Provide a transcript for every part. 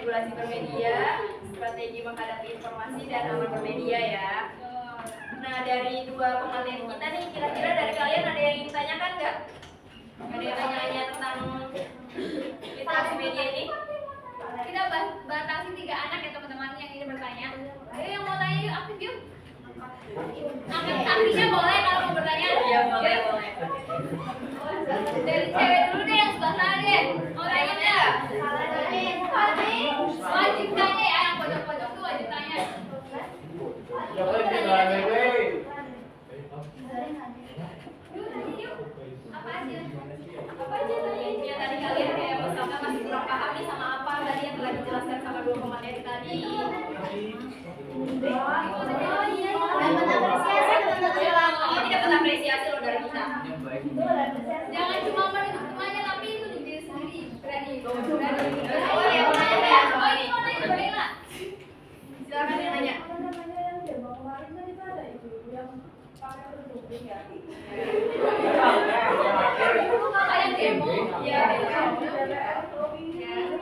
regulasi bermedia, strategi menghadapi informasi dan aman bermedia ya. Nah, dari dua pemateri kita nih, kira-kira dari kalian ada yang ingin tanyakan nggak? Ada yang tanya-tanya tentang literasi media ini? Kita batasi 3 anak ya teman-teman yang ingin bertanya. Ayo yang mau tanya yuk, aktif yuk. Angkat kakinya boleh kalau mau bertanya. Iya, boleh. Dari cewek dulu deh yang sebelah sana deh. Mau tanya nggak? Wajib tanya ya, yang pojok-pojok tuh wajib tanya. Apa aja? Ya, tadi kalian kayak misalkan masih kurang paham nih sama apa tadi yang telah dijelaskan sama dua pemateri tadi. Ini dapat apresiasi loh dari kita. Jangan cuma menunjuk temannya tapi itu diri sendiri. Berani. Oh ya, mau nanya nggak? Oh ini mau nanya Bella. Silakan yang nanya. Kayak demo. Iya.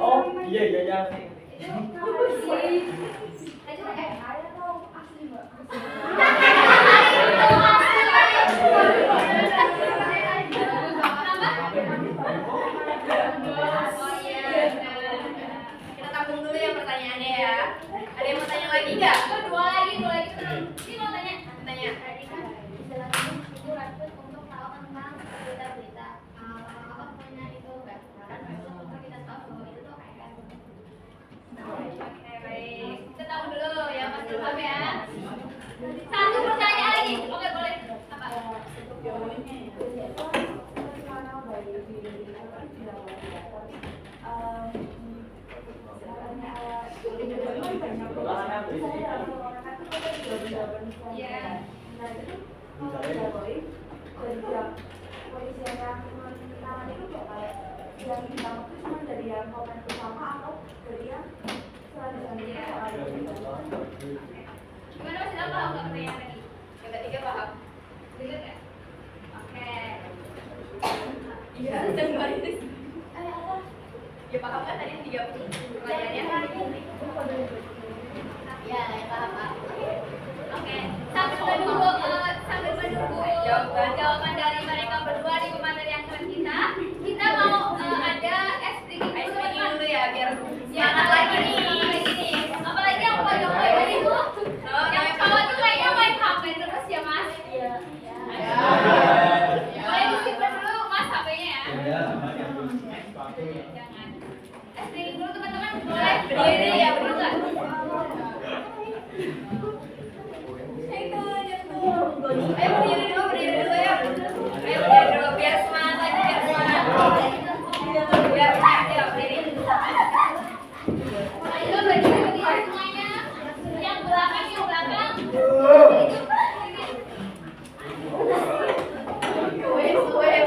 Oh iya. Kita tampung dulu ya pertanyaannya ya. Ada yang mau tanya lagi nggak? Dua lagi. Ini mau tanya. Tanya. Untuk tahu tentang berita-berita apa namanya itu untuk kita tahu bahwa itu tuh kayak Oke, baik. kita tahu dulu ya Mas Ilham ya. Satu pertanyaan lagi. Oke boleh. Apa? Iya. Gimana Mas Ilham paham nggak pertanyaan tadi? Yang ketiga paham? Dengar nggak? Oke. Iya, dan baris. Ya paham kan tadi 3 pertanyaannya? Ya, paham. Oke. Sambil menunggu jawaban dari mereka berdua di pemateri yang kita mau ada Ice breaking dulu ya, biar ya semangat lagi nih. apalagi yang pojok-pojok itu yang cowok tuh kayaknya main HP terus ya Mas. Boleh disimpan dulu Mas HP-nya ya. Jangan. Breaking dulu teman-teman. Boleh Berdiri ya, berdiri nggak? Ayo berdiri dulu ya. Ayo berdiri dulu, biar semangat lagi, biar semangat. Biar semangat ya, berdiri. Ayo berdiri semuanya. Yang belakang. Berdiri semua ya.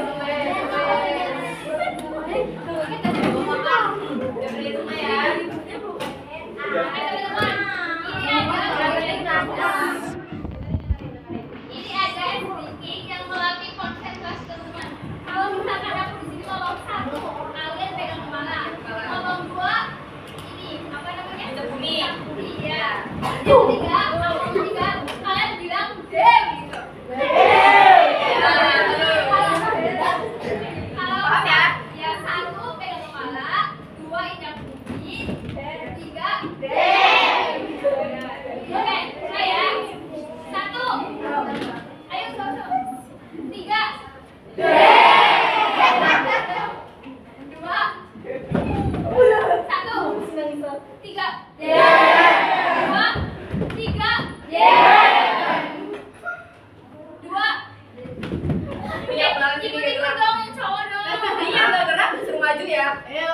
Ini ada SDK yang melatih konsentrasi teman-teman. Kalau misalkan aku di sini ngomong 1, kalian pegang kepala. Ngomong 2, ini apa namanya? Itu bumi. Iya. Yang ketiga, kalian bilang dem gitu. Kalau Paham ya? Ya 1 pegang kepala, 2 injak bumi, 3 dem. Oke, saya 1. Ayo sama-sama. 3. 2. 1. 3. 2. 3. 2. Iya, belakang sini Ikut-ikut gerak. dong yang cowok dong. Iya, nggak gerak, disuruh maju ya. Ayo.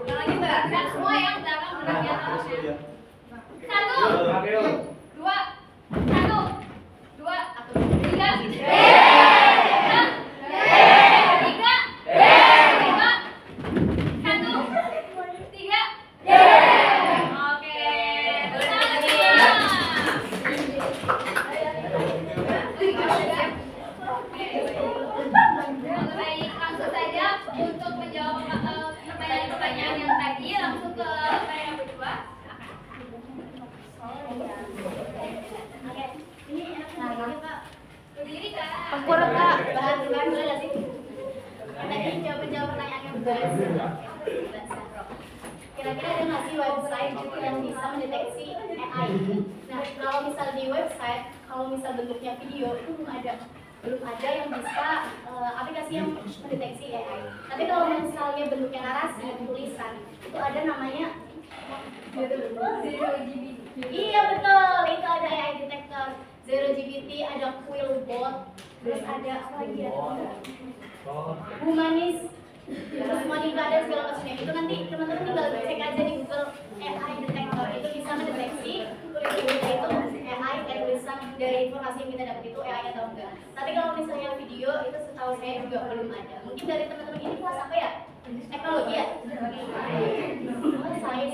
Yang lagi Mbak. Dan semua yang belakang benar ya harusnya. 1. 2. 1. 2. 3. 3. Baik, langsung saja untuk Akurat Kak. Bahan boleh nggak sih? Ada yang jawab pertanyaan yang berbahas. Kira-kira ada nggak sih website yang bisa mendeteksi AI? Nah, kalau misal di website, kalau misal bentuknya video itu belum ada yang bisa aplikasi yang mendeteksi AI. Tapi kalau misalnya bentuknya narasi, tulisan, itu ada namanya Zero GPT. Iya betul, itu ada AI detector. Zero GPT, ada Quillbot, terus ada apa lagi ya? Humanis, terus Monica dan segala macamnya. Itu nanti teman-teman tinggal cek aja di Google AI detector, itu bisa mendeteksi itu AI tulisan dari informasi yang kita dapat itu AI atau enggak. Tapi kalau misalnya video itu setahu saya juga belum ada. Mungkin dari teman-teman ini kelas apa ya? Teknologi ya?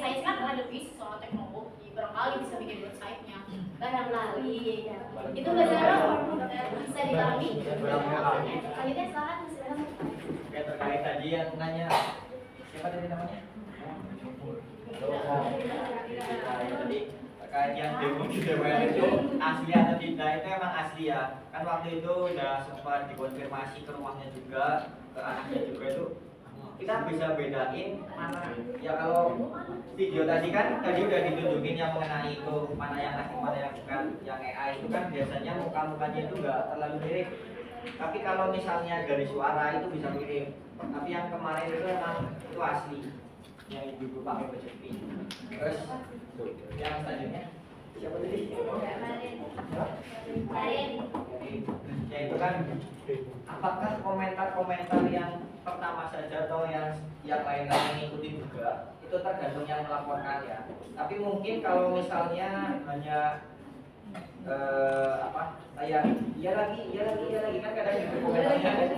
Saya kan ada bisa teknologi, barangkali bisa bikin website-nya. Barangkali itu nggak bisa dipahami. Selanjutnya silakan. Oke, terkait tadi yang nanya siapa tadi namanya? Tadi terkait yang demo di DPR itu asli atau tidak, itu emang asli ya. Kan waktu itu udah sempat dikonfirmasi ke rumahnya juga, ke anaknya juga, itu kita bisa bedain mana ya. Kalau video tadi kan udah ditunjukin yang mengenai itu mana yang asli mana yang bukan, yang AI itu kan biasanya muka-mukanya itu nggak terlalu mirip. Tapi kalau misalnya dari suara itu bisa mirip. Tapi yang kemarin itu emang itu asli, yang ibu-ibu pakai baju pink. Terus yang selanjutnya siapa tadi? Ya itu kan, apakah komentar-komentar yang pertama saja atau yang lain-lain mengikuti juga, itu tergantung yang melaporkan ya. Tapi mungkin kalau misalnya hanya kayak iya lagi kan kadang gitu komentarnya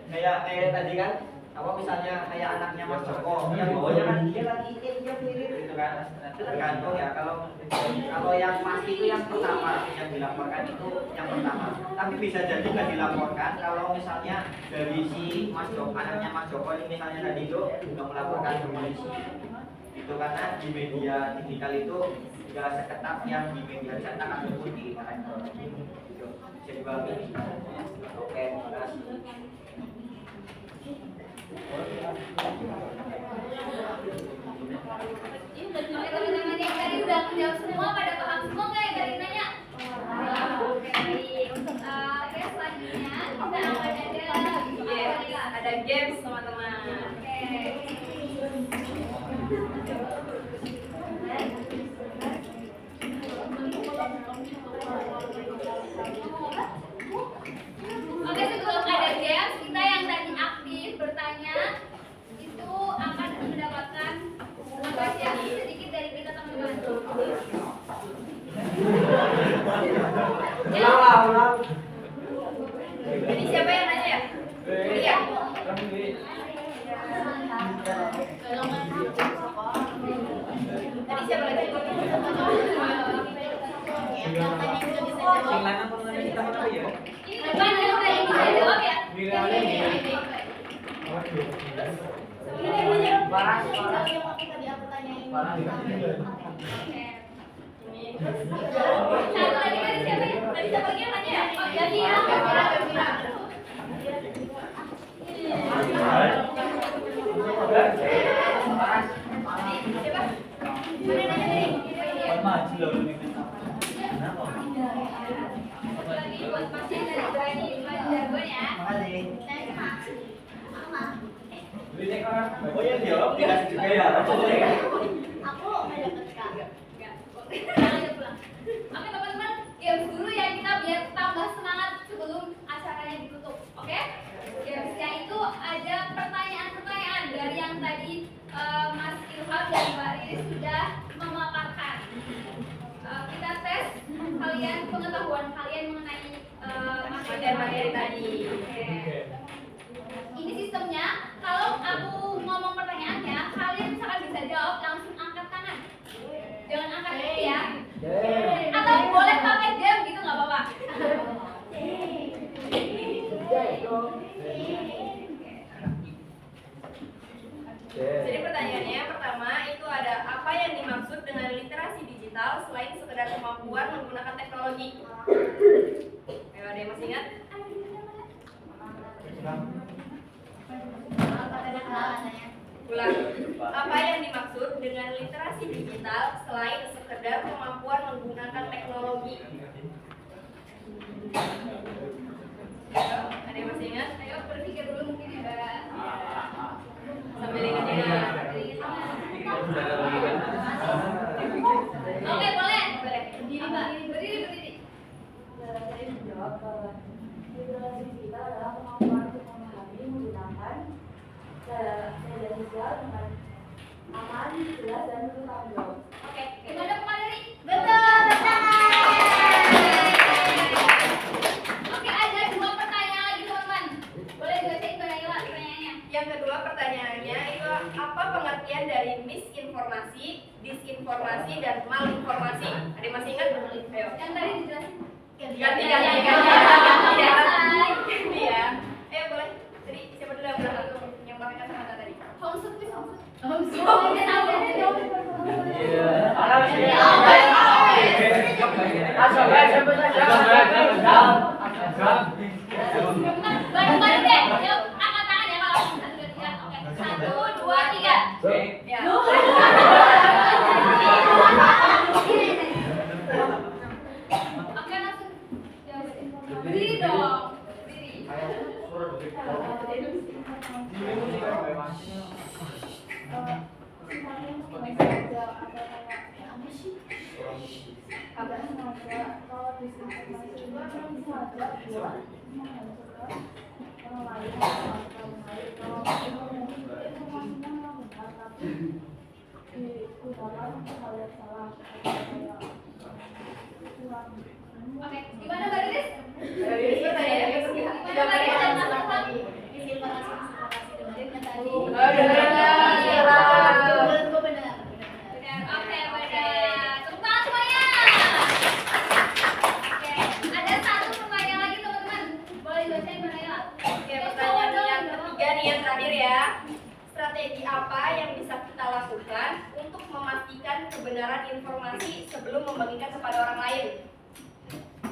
kayak tadi kan apa misalnya kayak anaknya Mas Joko yang bawahnya kan dia lagi dia mirip gitu kan. Itu tergantung ya. Kalau yang pasti itu yang pertama yang dilaporkan itu yang pertama. Tapi bisa jadi nggak dilaporkan kalau misalnya dari si Mas Joko, anaknya Mas Joko ini misalnya tadi itu nggak melaporkan ke polisi. Itu karena di media digital itu nggak seketat yang di media cetak ataupun di kantor. Itu bisa dibagi. Oke, terima kasih. Oke teman-teman yang tadi udah menjawab semua, pada paham semua nggak yang tadi nanya? Oke baik. Oke selanjutnya kita akan Ada games teman-teman. Oke, sebelum ada games, kita yang tadi aktif bertanya itu akan mendapatkan apresiasi sedikit dari kita teman-teman. Ulang. Jadi siapa yang nanya ya? Iya. Tadi siapa lagi? Silakan teman-teman kita mana ya? Depan yang tadi bisa jawab ya? Satu lagi dari siapa ya? Tadi siapa lagi yang nanya ya? Oh, jadi ya. Lagi buat pasien dari Bani Jargon ya. Oh yang jawab dikasih juga ya? Aku nggak dapet Kak. Jangan pulang. Oke teman-teman, games dulu ya kita biar tambah semangat sebelum acaranya ditutup. Oke? Gamesnya itu ada pertanyaan-pertanyaan dari yang tadi Mas Ilham dan Mbak Riris sudah memaparkan. Kita tes kalian, pengetahuan kalian mengenai materi tadi. Oke. Ini sistemnya, kalau aku ngomong pertanyaannya, kalian misalkan bisa jawab langsung angkat tangan. Jangan angkat kaki ya. Atau boleh pakai jam gitu nggak apa-apa. Jadi pertanyaannya yang pertama itu ada apa yang dimaksud dengan literasi digital selain sekedar kemampuan menggunakan teknologi? Ayo, ada yang masih ingat? Ulang. Apa yang dimaksud dengan literasi digital selain sekedar kemampuan menggunakan teknologi? Ayo, ada yang masih ingat? Ayo berpikir dulu mungkin ya Mbak. Sambil ingat-ingat. Oke boleh. Boleh. Berdiri Mbak. Berdiri. Saya menjawab bahwa literasi digital adalah kemampuan untuk memahami, menggunakan media sosial dengan aman, jelas, dan bertanggung jawab. Oke. Gimana Pak Madani? Betul. Oke, ada 2 pertanyaan lagi teman-teman. Boleh dibacain Mbak Naila pertanyaannya? Yang kedua pertanyaannya itu apa pengertian dari misinformasi, disinformasi, dan malinformasi? Ada yang masih ingat? Ayo. Yang tadi dijelasin. Ganti ya. Ayo boleh. Jadi siapa dulu yang berangkat yang pakai kacamata tadi? Homeschool. Bareng-bareng deh. Yuk, angkat tangan ya kalau 1, 2, 3. Oke. Oke. Ya. Oke, langsung. Berdiri dong. Berdiri. Oke, gimana Mbak Riris? Dari pertanyaan Gimana Mbak Riris dan Mas Irfan? Benar. Oke, benar. Tepuk tangan semuanya. Oke, ada 1 pertanyaan lagi teman-teman. Boleh dibacain Mbak Naila? Oke, pertanyaan yang ketiga nih yang terakhir ya. Strategi apa yang bisa kita lakukan untuk memastikan kebenaran informasi sebelum membagikan kepada orang lain?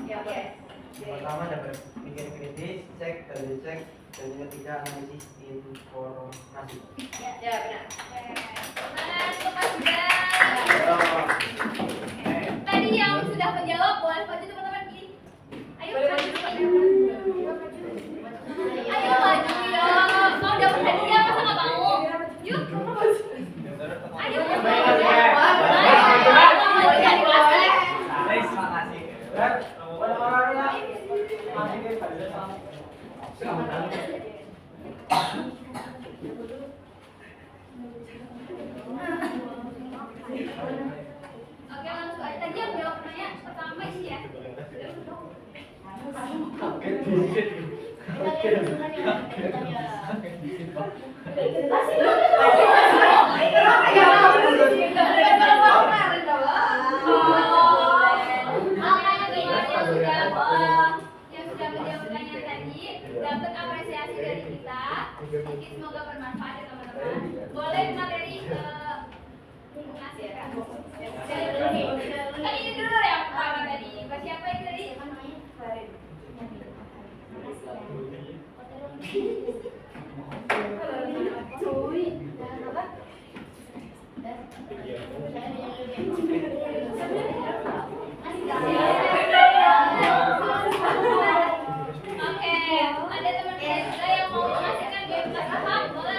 Ya, boleh. Pertama dapat berpikir kritis, cek dan dicek, dan yang ketiga analisis informasi. Ya, benar. Semangat untuk Mas Bunda. Tadi yang sudah menjawab boleh maju teman-teman gini. Ayo Boleh maju. maju. Ayo maju ya. Mau dapat hadiah masa nggak mau? Yuk. Ayo. Oke langsung aja. Tadi yang jawab pertanyaan pertama sih ya. Yang sudah menjawab pertanyaan tadi dapat apresiasi dari kita. Semoga bermanfaat ya teman-teman. Boleh materi ngasih ya. Ini dulu yang pertama tadi. Siapa yang tadi? Oke, ada teman kita yang mau mengasihkan game kelas paham, boleh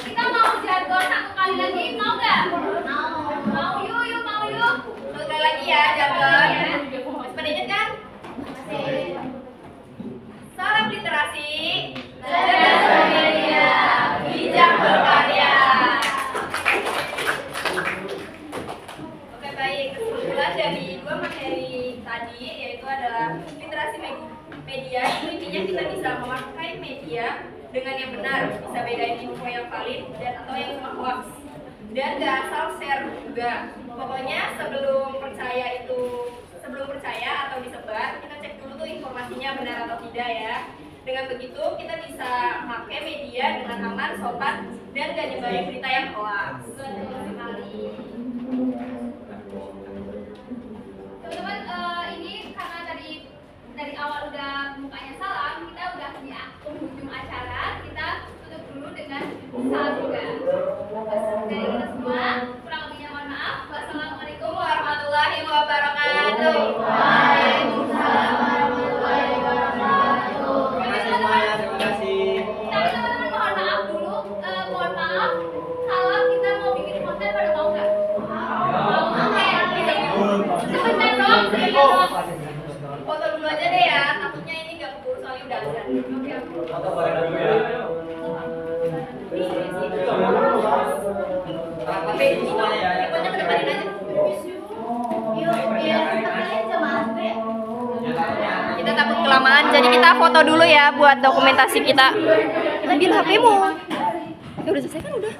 Kita mau jargon 1 kali lagi, mau nggak? Mau yuk, mau yuk. Sekali lagi ya, jawaban. Pada ingat kan? Salam literasi. media dengan yang benar, bisa bedain info yang valid dan atau yang cuma hoax. Dan gak asal share juga. Pokoknya sebelum percaya atau disebar, kita cek dulu tuh informasinya benar atau tidak ya. Dengan begitu kita bisa pakai media dengan aman, sopan, dan gak nyebarin berita yang hoax. Betul sekali. Teman-teman, ini karena dari awal udah mukanya salam, kita udah di penghujung acara, kita tutup dulu dengan salam juga. Dari kita semua, kurang lebihnya mohon maaf. Wassalamualaikum Warahmatullahi wabarakatuh. Waalaikumsalam warahmatullahi wabarakatuh. Terima kasih semuanya, terima kasih. Tapi teman-teman mohon maaf dulu, mohon maaf kalau kita mau bikin konten pada mau nggak? Mau. Oke, sebentar dong, Foto dulu aja deh ya, takutnya ini gak keburu soalnya udah azan. Oke. Foto bareng dulu ya. Rapat semuanya ya. Pokoknya kedepanin aja. Kita takut kelamaan, jadi kita foto dulu ya buat dokumentasi kita. Ambil HP-mu. Ya udah selesai kan udah.